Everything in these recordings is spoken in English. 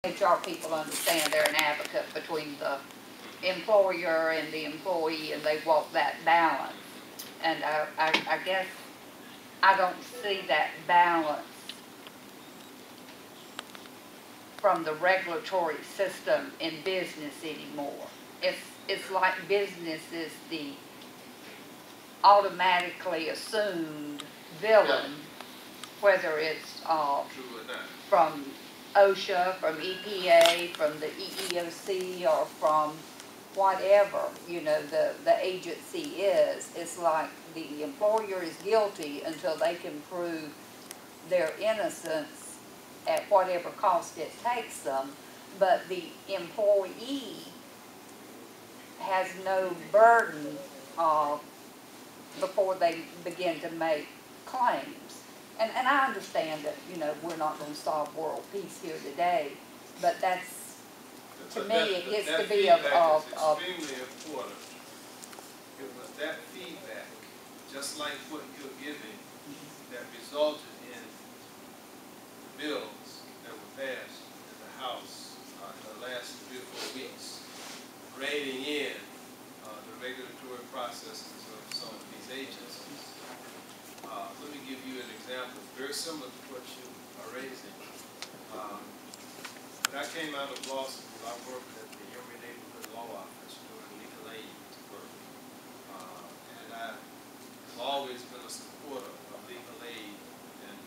HR people understand they're an advocate between the employer and the employee, and they want that balance. And I guess I don't see that balance from the regulatory system in business anymore. It's like business is the automatically assumed villain, whether it's from OSHA, from EPA, from the EEOC, or from whatever, you know, the agency is. It's like the employer is guilty until they can prove their innocence at whatever cost it takes them, but the employee has no burden before they begin to make claims. And I understand that, you know, we're not going to solve world peace here today, but that's, to me, it gets to be of extremely important. It was that feedback, just like what you're giving, that resulted in the bills that were passed in the House in the last 3 or 4 weeks, reining in the regulatory processes of some of these agencies. Let me give you an example, very similar to what you are raising. When I came out of law school, I worked at the Emory Neighborhood Law Office doing legal aid work. And I've always been a supporter of legal aid and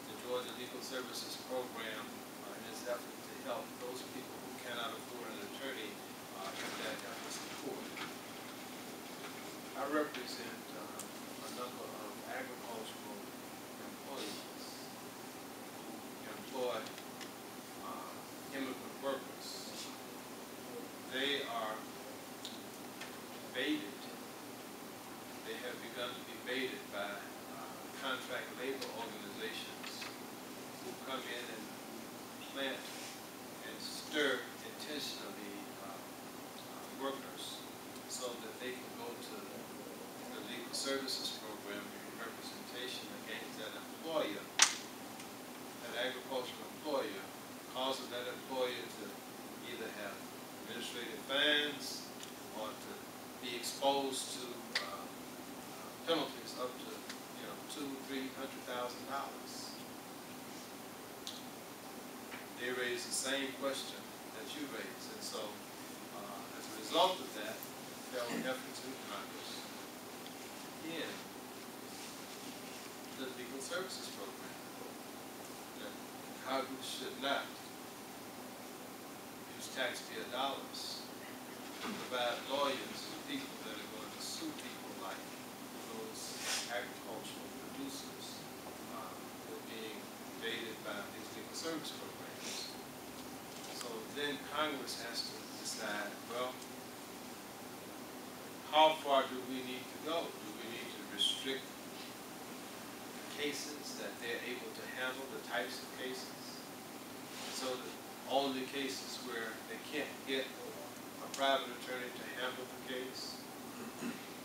the Georgia Legal Services Program in its effort to help those people who cannot afford an attorney in that effort support. I represent a number of agricultural employees who employ immigrant workers. They are baited. They have begun to be baited by contract labor organizations who come in and plant and stir intentionally workers so that they can go to the legal services program and representation against that employer, that agricultural employer, causing that employer to either have administrative fines or to be exposed to penalties up to $200,000-300,000. They raise the same question that you raised, and so as a result of that, there were efforts in Congress in the legal services program that Congress should not use taxpayer dollars to provide lawyers to people that are going to sue people like those agricultural producers who are being baited by these legal service programs. So then Congress has to decide, well, how far do we need to go? Do we need to restrict cases that they're able to handle, the types of cases, so that only cases where they can't get a private attorney to handle the case?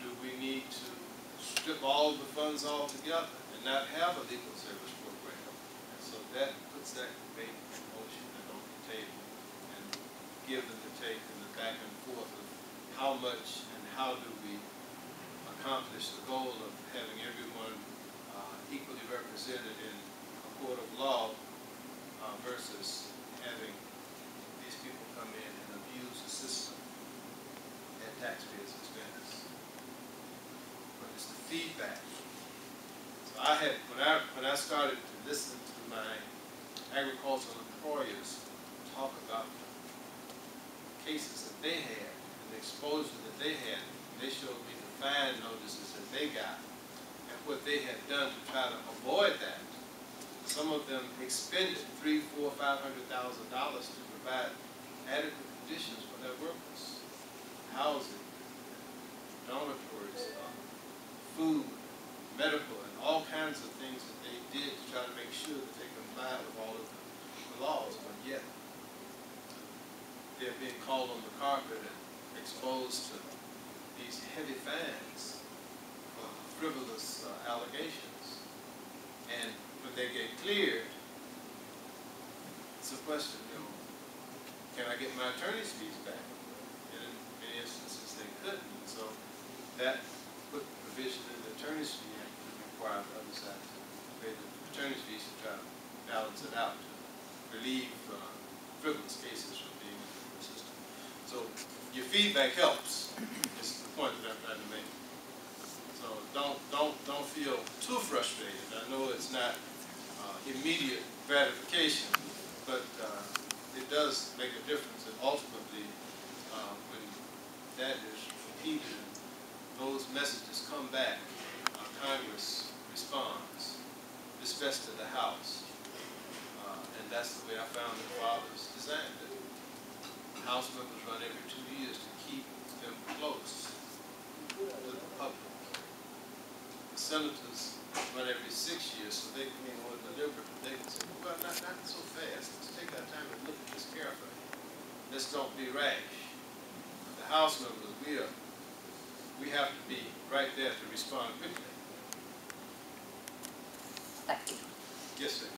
Do we need to strip all the funds altogether and not have a legal service program? And so that puts that debate in motion and on the table, and give and the take and the back and forth of how much and how do we accomplish the goal of having everyone equally represented in a court of law versus having these people come in and abuse the system at taxpayers' expense. But it's the feedback. So I had, when I started to listen to my agricultural employers talk about the cases that they had and the exposure that they had, they showed me the fine notices that they got and what they had done to try to avoid that. Some of them expended $300,000, $400,000, $500,000 to provide adequate conditions for their workers, housing, dormitories, food, medical, and all kinds of things that they did to try to make sure that they complied with all of the laws, but yet they're being called on the carpet and exposed to these heavy fines for frivolous allegations. And when they get cleared, it's a question, you know, can I get my attorney's fees back? And in many instances, they couldn't. And so that put provision in the attorney's fee act to require the other side to pay the attorney's fees to try to balance it out, to relieve frivolous cases from being in the system. So your feedback helps. Is the point that I'm trying to make. So don't feel too frustrated. I know it's not immediate gratification, but it does make a difference. And ultimately, when that is repeated, and those messages come back, Congress responds. It's best to the House, and that's the way I found the fathers designed it. House members run every 2 years to keep them close to the public. The senators run every 6 years, so they can be more deliberate. They can say, well, not so fast. Let's take our time and look at this carefully. Let's don't be rash. The House members, we have to be right there to respond quickly. Thank you. Yes, sir.